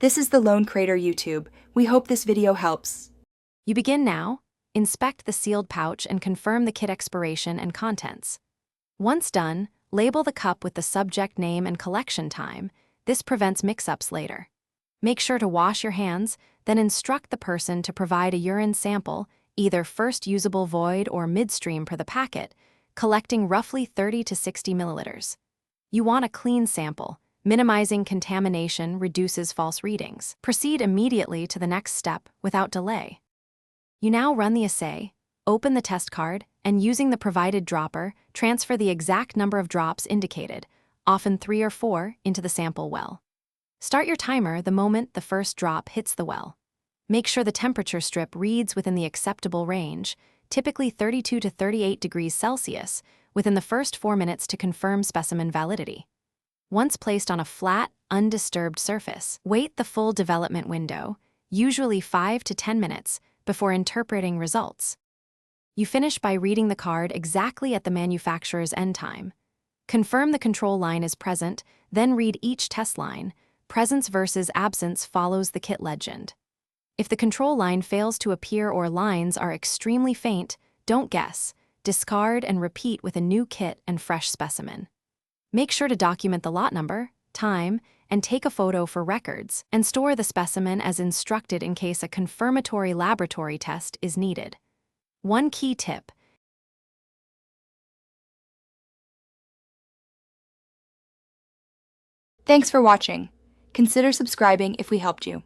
This is the Lone Crater YouTube. We hope this video helps. You begin now. Inspect the sealed pouch and confirm the kit expiration and contents. Once done, label the cup with the subject name and collection time. This prevents mix-ups later. Make sure to wash your hands, then instruct the person to provide a urine sample, either first usable void or midstream per the packet, collecting roughly 30 to 60 milliliters. You want a clean sample. Minimizing contamination reduces false readings. Proceed immediately to the next step without delay. You now run the assay, open the test card, and using the provided dropper, transfer the exact number of drops indicated, often 3 or 4, into the sample well. Start your timer the moment the first drop hits the well. Make sure the temperature strip reads within the acceptable range, typically 32 to 38 degrees Celsius, within the first 4 minutes to confirm specimen validity. Once placed on a flat, undisturbed surface, wait the full development window, usually 5 to 10 minutes, before interpreting results. You finish by reading the card exactly at the manufacturer's end time. Confirm the control line is present, then read each test line. Presence versus absence follows the kit legend. If the control line fails to appear or lines are extremely faint, don't guess. Discard and repeat with a new kit and fresh specimen. Make sure to document the lot number, time, and take a photo for records, and store the specimen as instructed in case a confirmatory laboratory test is needed. One key tip: Thanks for watching. Consider subscribing if we helped you.